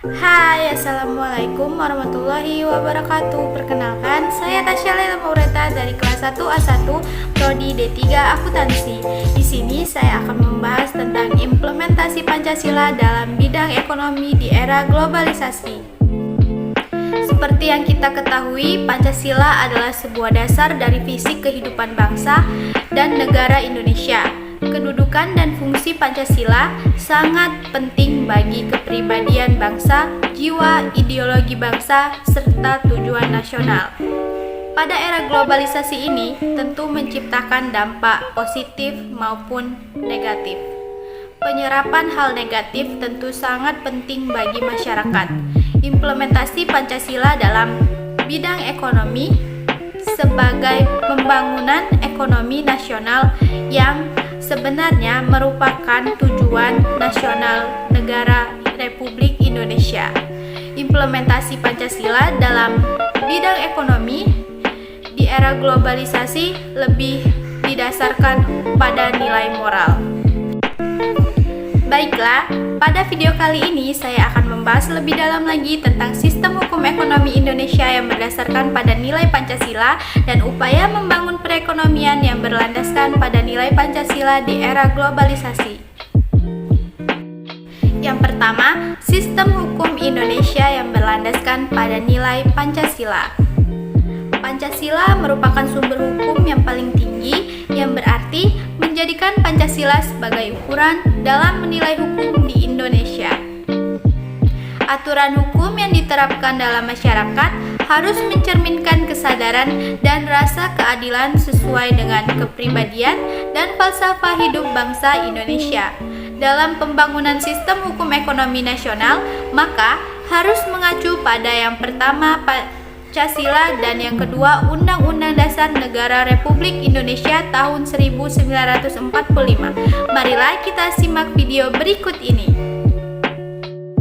Hai, Assalamualaikum warahmatullahi wabarakatuh. Perkenalkan, saya Tasya Laila Maureta dari kelas 1A1 Prodi D3 Akuntansi. Di sini saya akan membahas tentang implementasi Pancasila dalam bidang ekonomi di era globalisasi. Seperti yang kita ketahui, Pancasila adalah sebuah dasar dari visi kehidupan bangsa dan negara Indonesia. Kedudukan dan fungsi Pancasila sangat penting bagi kepribadian bangsa, jiwa, ideologi bangsa, serta tujuan nasional. Pada era globalisasi ini, tentu menciptakan dampak positif maupun negatif. Penyerapan hal negatif tentu sangat penting bagi masyarakat. Implementasi Pancasila dalam bidang ekonomi sebagai pembangunan ekonomi nasional yang sebenarnya merupakan tujuan nasional negara Republik Indonesia. Implementasi Pancasila dalam bidang ekonomi di era globalisasi lebih didasarkan pada nilai moral. Baiklah, pada video kali ini saya akan membahas lebih dalam lagi tentang sistem hukum ekonomi Indonesia yang berdasarkan pada nilai Pancasila dan upaya membangun perekonomian yang berlandaskan pada nilai Pancasila di era globalisasi. Yang pertama, sistem hukum Indonesia yang berlandaskan pada nilai Pancasila. Pancasila merupakan sumber hukum yang paling tinggi, yang berarti menjadikan Pancasila sebagai ukuran dalam menilai hukum di Indonesia. Aturan hukum yang diterapkan dalam masyarakat harus mencerminkan kesadaran dan rasa keadilan sesuai dengan kepribadian dan falsafah hidup bangsa Indonesia. Dalam pembangunan sistem hukum ekonomi nasional, maka harus mengacu pada yang pertama Pancasila dan yang kedua Undang-Undang Dasar Negara Republik Indonesia tahun 1945. Marilah kita simak video berikut ini.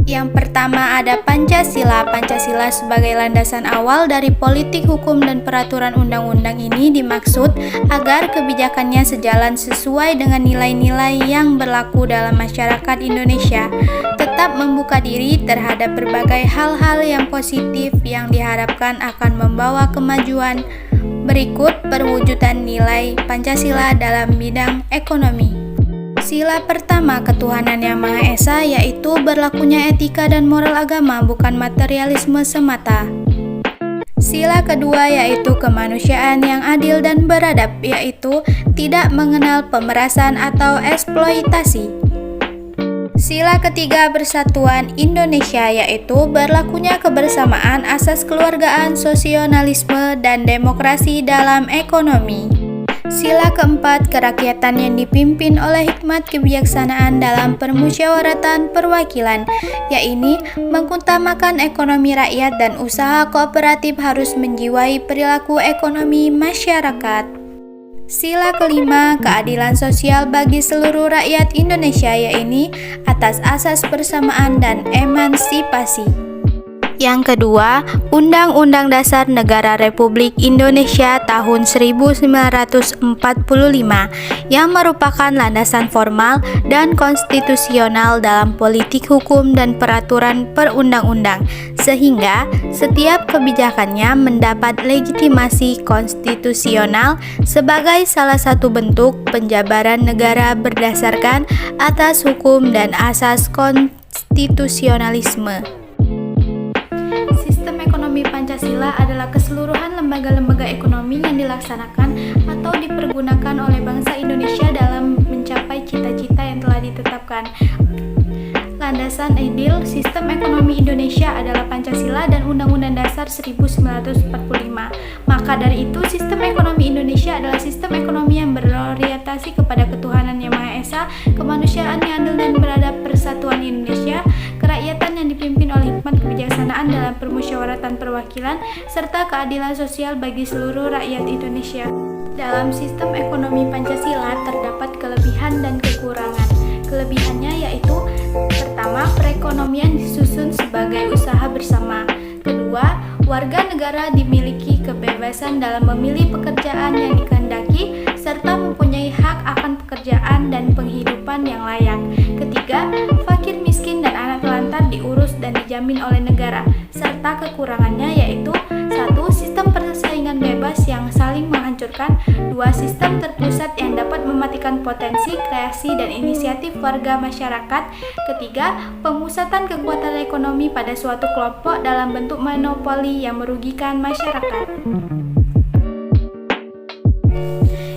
Yang pertama ada Pancasila. Pancasila sebagai landasan awal dari politik hukum dan peraturan undang-undang ini dimaksud agar kebijakannya sejalan sesuai dengan nilai-nilai yang berlaku dalam masyarakat Indonesia, tetap membuka diri terhadap berbagai hal-hal yang positif yang diharapkan akan membawa kemajuan. Berikut perwujudan nilai Pancasila dalam bidang ekonomi. Sila pertama, ketuhanan yang Maha Esa, yaitu berlakunya etika dan moral agama, bukan materialisme semata. Sila kedua yaitu kemanusiaan yang adil dan beradab, yaitu tidak mengenal pemerasan atau eksploitasi. Sila ketiga, persatuan Indonesia, yaitu berlakunya kebersamaan, asas keluargaan, sosionalisme, dan demokrasi dalam ekonomi. Sila keempat, kerakyatan yang dipimpin oleh hikmat kebijaksanaan dalam permusyawaratan perwakilan, yaitu mengutamakan ekonomi rakyat dan usaha kooperatif harus menjiwai perilaku ekonomi masyarakat. Sila kelima, keadilan sosial bagi seluruh rakyat Indonesia, yaitu atas asas persamaan dan emansipasi. Yang kedua, Undang-Undang Dasar Negara Republik Indonesia tahun 1945 yang merupakan landasan formal dan konstitusional dalam politik hukum dan peraturan perundang-undang, sehingga setiap kebijakannya mendapat legitimasi konstitusional sebagai salah satu bentuk penjabaran negara berdasarkan atas hukum dan asas konstitusionalisme. Pancasila adalah keseluruhan lembaga-lembaga ekonomi yang dilaksanakan atau dipergunakan oleh bangsa Indonesia dalam mencapai cita-cita yang telah ditetapkan. Landasan ideal sistem ekonomi Indonesia adalah Pancasila dan Undang-Undang Dasar 1945. Maka dari itu, sistem ekonomi Indonesia adalah sistem ekonomi yang berorientasi kepada ketuhanan yang Maha Esa, kemanusiaan yang adil dan beradab, persatuan Indonesia, kerakyatan yang dipimpin oleh hikmat kebijaksanaan dalam permusyawaratan perwakilan, serta keadilan sosial bagi seluruh rakyat Indonesia. Dalam sistem ekonomi Pancasila terdapat kelebihan dan kekurangan. Kelebihannya yaitu pertama, perekonomian disusun sebagai usaha bersama. Kedua, warga negara dimiliki kebebasan dalam memilih pekerjaan yang dikehendaki serta mempunyai hak akan pekerjaan dan penghidupan yang layak. Ketiga, fakir miskin dan anak telantar diurus dan dijaga dijamin oleh negara, serta kekurangannya yaitu 1. Sistem persaingan bebas yang saling menghancurkan, 2. Sistem terpusat yang dapat mematikan potensi, kreasi, dan inisiatif warga masyarakat, ketiga, pemusatan kekuatan ekonomi pada suatu kelompok dalam bentuk monopoli yang merugikan masyarakat.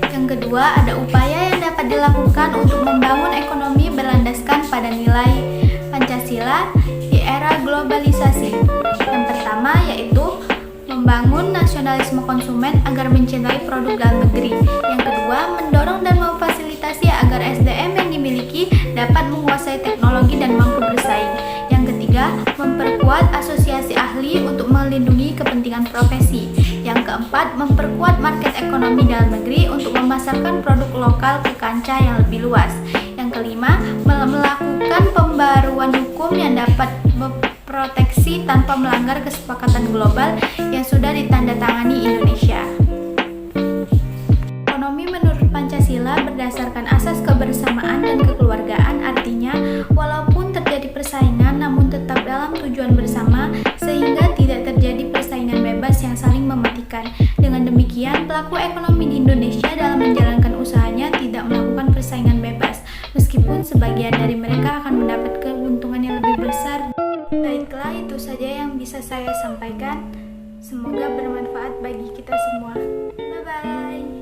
Yang kedua, ada upaya yang dapat dilakukan untuk membangun ekonomi berlandaskan pada nilai Pancasila di era globalisasi. Yang pertama yaitu membangun nasionalisme konsumen agar mencintai produk dalam negeri. Yang kedua, mendorong dan memfasilitasi agar SDM yang dimiliki dapat menguasai teknologi dan mampu bersaing. Yang ketiga, memperkuat asosiasi ahli untuk melindungi kepentingan profesi. Yang keempat, memperkuat market ekonomi dalam negeri untuk memasarkan produk lokal ke kancah yang lebih luas. Yang kelima, melakukan pembaruan hukum yang dapat memproteksi tanpa melanggar kesepakatan global yang sudah ditandatangani Indonesia. Ekonomi menurut Pancasila berdasarkan asas kebersamaan dan kekeluargaan, artinya walaupun terjadi persaingan namun tetap dalam tujuan bersama sehingga tidak terjadi persaingan bebas yang saling mematikan. Dengan demikian, pelaku ekonomi di Indonesia dalam menjalankan usahanya tidak melakukan persaingan bebas, meskipun sebagian dari mereka akan mendapat keuntungan yang lebih besar. Baiklah, itu saja yang bisa saya sampaikan. Semoga bermanfaat bagi kita semua. Bye-bye.